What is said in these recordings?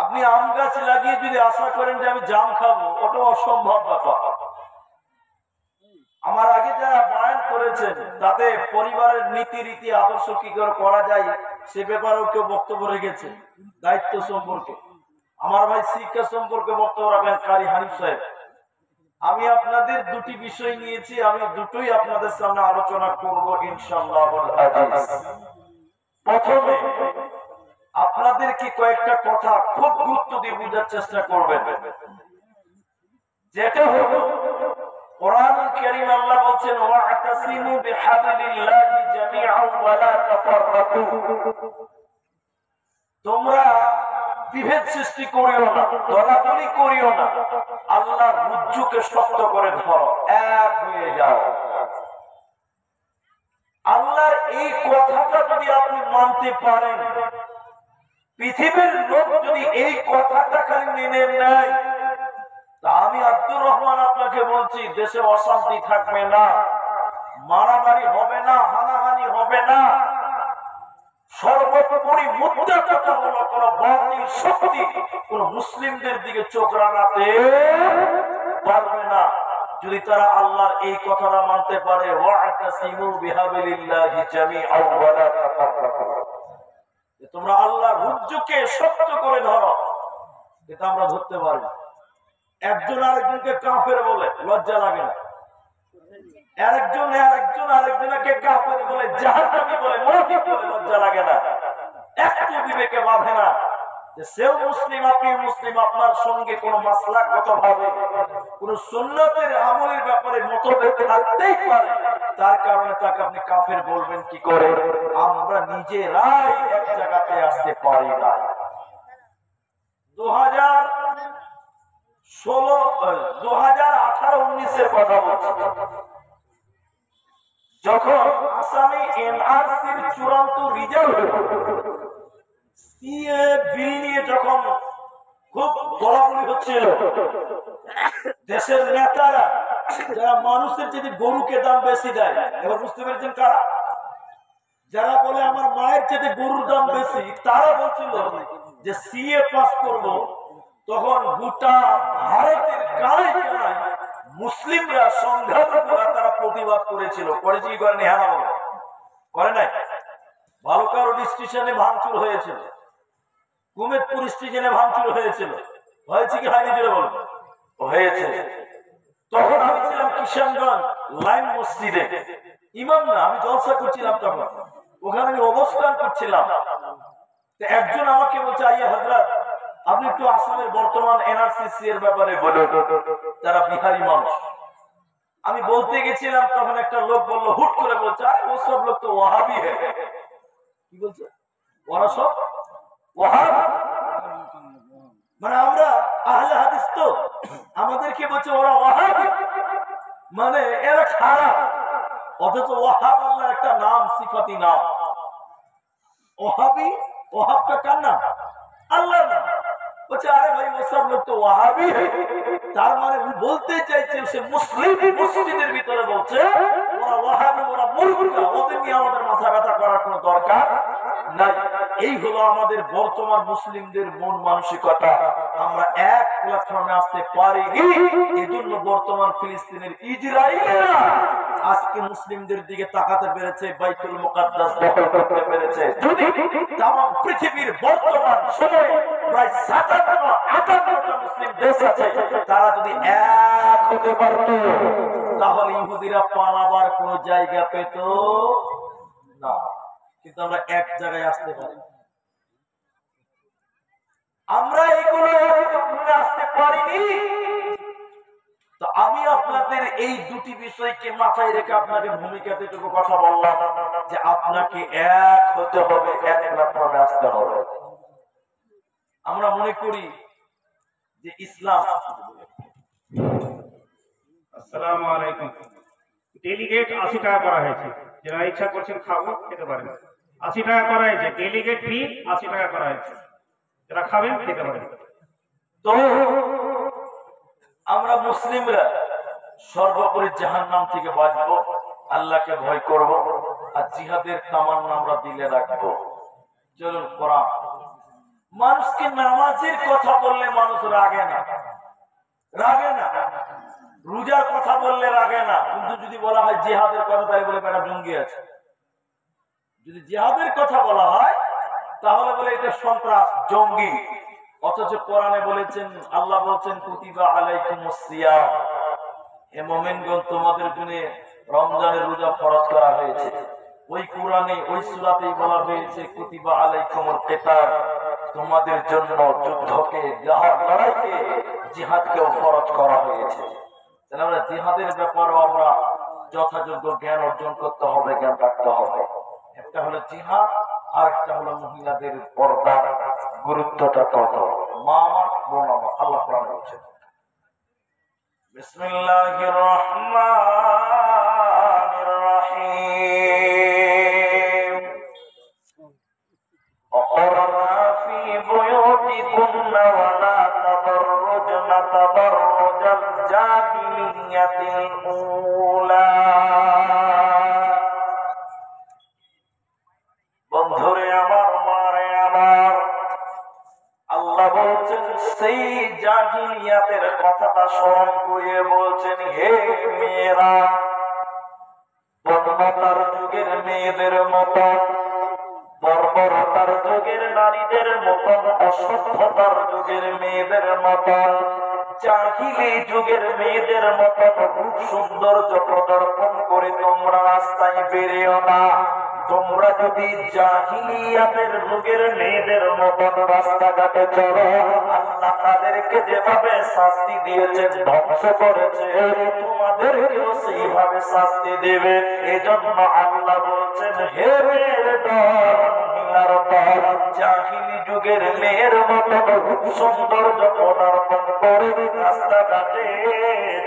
আপনি আম গাছ লাগিয়ে যদি আশা করেন যে আমি জাম খাবো, ওটা অসম্ভব ব্যাপার। আমার আগে যারা বয়ান করেছেন তাতে পরিবারের নীতি রীতি আদর্শ কি করে করা যায় সে ব্যাপারেও কেউ বক্তব্য রেখেছে, দায়িত্ব সম্পর্কে। আমার ভাই শিক্ষা সম্পর্কে বক্তব্য রাখেন কারি হানিফ সাহেব। আমি আপনাদের দুটি বিষয় নিয়েছি, আমি দুটোই আপনাদের সামনে আলোচনা করব ইনশাআল্লাহ। প্রথমে আপনাদেরকে কয়েকটা কথা খুব গুরুত্ব দিয়ে বোঝার চেষ্টা করবেন। যেটা হলো কোরআনুল কারীম আল্লাহ বলছেন ওয়া'তাসিমু বিহাবলিল্লাহি জামিআন ওয়া লা তাফাররাকু। তোমরা বিভেদ সৃষ্টি করিও না, দলাদলি করিও না, আল্লাহর রজ্জুকে শক্ত করে ধরো, এক হয়ে যাও। আল্লাহর এই কথাটা যদি আপনি মানতে পারেন, পৃথিবীর লোক যদি এই কথাটা খালি মেনে নেয়, তা আমি আব্দুর রহমান আপনাকে বলছি দেশে অশান্তি থাকবে না, মারামারি হবে না, হানাহানি হবে না। সর্বোপরি মুদ্রা কথা হলো কোন বাতিল শক্তি কোন মুসলিমদের দিকে চোখ রাঙাতে পারবে না, যদি তারা আল্লাহর এই কথাটা মানতে পারে। ওয়া'তাসিমু বিহাবলিল্লাহি জামিআন ওয়া লা তাফাররাকু। তোমরা আল্লাহর রজ্জুকে শক্ত করে ধরো, এটা আমরা ধরতে পারি। একজন আরেকজনকে কাফের বলে লজ্জা লাগে না? আরেকজন আরেকজনকে কাফের বলে, জাহান্নামী বলে, মুনাফিক বলে লজ্জা লাগে না? একটু বিবেকে বাঁধে না যে সেও মুসলিম, আপনি মুসলিম, আপনার সঙ্গে কোন মাসলাকগত ভাবে কোন সুন্নতের আমলের ব্যাপারে মতভেদ থাকতেই পারে, তার কারণে তাকে আপনি কাফের বলবেন কি করে? আমরা নিজেরাই এক জায়গাতে আসতে পারি না। 2018-19 কথা বলছি, যখন আসামে এনআরসির চূড়ান্ত রিজাল্ট, সিএ বিল নিয়ে যখন খুব বলাবলি হচ্ছিল, দেশের নেতারা যারা মানুষের যদি গরুকে দাম বেশি দেয়, এবার বুঝতে পেরেছেন কারা? যারা বলে আমার মায়ের চেয়ে গরুর দাম বেশি, তারা বলছিল যে সিএ পাস করব। তখন গোটা ভারতের গায়ে গায়ে মুসলিমরা সংঘাত করা তারা প্রতিবাদ করেছিল। করেছি কি করেনি? হ্যাঁ বলো, করে নাই? বালুকা রোড স্টেশনে ভাঙচুর হয়েছিল, কুমেদপুর স্টেশনে ভাঙচুর হয়েছিল, হয়েছে কি হয়নি? জোরে বলো। হয়েছে। তখন আমি ছিলাম কিষানগঞ্জ লাইন মসজিদে, ইমাম না, আমি জলসা করছিলাম, তখন ওখানে আমি অবস্থান করছিলাম। একজন আমাকে বলছে, আইয়া হযরত আপনি একটু আসামের বর্তমান এনআরসি এর ব্যাপারে বলুন, তারা বিহারি মানুষ। আমি বলতে গেছিলাম, তখন একটা লোক বললো, হুট করে বলছে, আরে ও সব লোক তো ওয়াহাবি হ্যায়। কি বলছে? ওরা সব ওয়াহাবি, মানে আমরা আহলে হাদিস, তো আমাদেরকে বলছে ওরা ওয়াহাবি, মানে এরা খারাপ। অথচ ওয়াহাব আল্লাহর একটা নাম, সিফাতি নাম। ওয়াহাবি, ওয়াহাবটা কার নাম? আল্লাহর নাম। বলছে আরে ভাই ও সব লোক তো ওয়াহাবি, তার মানে বলতে চাইছে সে মুসলিম মসজিদের ভিতরে বলছে ওরা ওয়াহাবি, ওরা মুরগা, ওদের নিয়ে আমাদের মাথা ব্যথা করার কোনো দরকার নাই। এই হলো আমাদের বর্তমান মুসলিমদের মন মানসিকতা। আমরা এক প্ল্যাটফর্মে আসতে পারিনি, এজন্য বর্তমান ফিলিস্তিনের ইসরায়েলিরা আজকে মুসলিমদের দিকে তাকাতে পেরেছে, বাইতুল মুকাদ্দাস দখল করতে পেরেছে। যদি তামাম পৃথিবীর বর্তমান সময়ে প্রায় 57-58টা মুসলিম দেশ আছে, তারা যদি এক হতে পারত, তাহলে ইহুদিরা পালাবার কোনো জায়গা পেত না। কিন্তু আমরা এক জায়গায় আসতে পারি, আমরা এগুলো আসতে পারিনি। তো আমি আপনাদের এই দুটি বিষয়কে মাথায় রেখে আপনাকে ভূমিকাতে টুকু কথা বললাম যে আপনাকে এক হতে হবে, এক প্ল্যাটফর্মে আসতে হবে। আমরা মনে করি যে ইসলাম। আসসালামু আলাইকুম। ডেলিগেট 80 টাকা করা হয়েছে, যারা ইচ্ছা করছেন খাবো খেতে পারেন। 80 টাকা করা হয়েছে, ডেলিগেট ফি 80 টাকা করা হয়েছে, যারা খাবেন খেতে পারেন। তো আমরা মুসলিমরা সর্বোপরি জাহান্নাম থেকে বাঁচবো, আল্লাহকে ভয় করব, আর জিহাদের তামান্না আমরা দিলে রাখবো। চলুন কোরআন মানুষকে নামাজের কথা বললে মানুষ রাগে না, রাগে না। রোজার কথা বললে রাগে না, কিন্তু যদি বলা হয় জিহাদের কথা তাই বলে বেটা জঙ্গি আছে। যদি জিহাদের কথা বলা হয় তাহলে বলে এটা সন্ত্রাস, জঙ্গি। অথচ কোরআনে বলেছেন, আল্লাহ বলছেন কুতিবা আলাইকুমুস সিয়াম, হে মুমিনগণ তোমাদের জন্য রমজানের রোজা ফরজ করা হয়েছে। ওই কোরআনে ওই সূরাতেই বলা হয়েছে কুতিবা আলাইকুমুল কিতাল, তোমাদের জন্য যুদ্ধকে, লড়াইকে, জিহাদকেও ফরজ করা হয়েছে। তাহলে আমরা জিহাদের ব্যাপারেও আমরা যথাযোগ্য জ্ঞান অর্জন করতে হবে, জ্ঞান রাখতে হবে। একটা হলো জিহাদ, আর একটা হলো মহিলাদের পর্দার গুরুত্বটা কত। মা আমার, বোন আমার, আল্লাহ কোরআনে বলছেন বিসমিল্লাহির রহমানির রহিম وقرنا في بيوتكن ولا تبرجن تبرج الجاهلية الأولى। বন্ধুরে আমার, মারে আমার, আল্লাহ বলছেন সেই জাহিলিয়াতের কথাটা স্মরণ করিয়ে বলছেন, হে মেয়েরা, বর্বরতার যুগের মেয়েদের মতন, বর্বরতার যুগের নারীদের মতন, অসভ্যতার যুগের মেয়েদের মতন, জাহিলি যুগের মেয়েদের মতন খুব সৌন্দর্য প্রদর্শন করে তোমরা রাস্তায় বেরিও না। তোমরা যদি জাহিলিয়াতের যুগের মেয়েদের মতন রাস্তাঘাটে চলো, আল্লাহ তাদেরকে যেভাবে শাস্তি দিয়েছে, ধ্বংস করেছে, তোমাদেরকেও সেইভাবে শাস্তি দেবে। এজন্য আল্লাহ বলছেন, হে মেয়ের দল, মহিলার দল, জাহিলি যুগের মেয়ের মতন খুব সৌন্দর্য প্রদর্শন করে রাস্তাঘাটে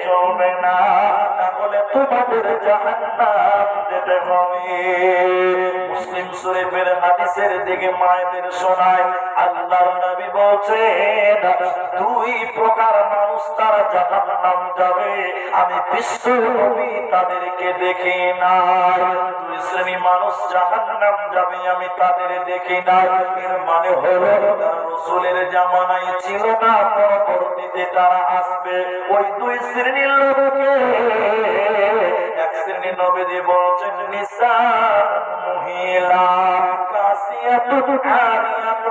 চলবে না, তাহলে তোমাদের জাহান্নাম যেতে হবে। মুসলিম শরীফের হাদিসের দিকে মায়েদের শোনায়, আল্লাহর নবী বলছেন, দুই প্রকার মানুষ তারা জাহান্নাম যাবে, আমি বিশ্ব নবী তাদেরকে দেখি না। দুই শ্রেণী মানুষ জাহান্নাম যাবে, আমি তাদের দেখি না। এর মানে হলো রাসূলের জামানায় ছিল না, পরবর্তীতে তারা আসবে। ওই দুই শ্রেণীর লোককে এক শ্রেণীর নবী বলছেন নিসা, মহিলা, কাসিয়াতুন আরিয়াতুন।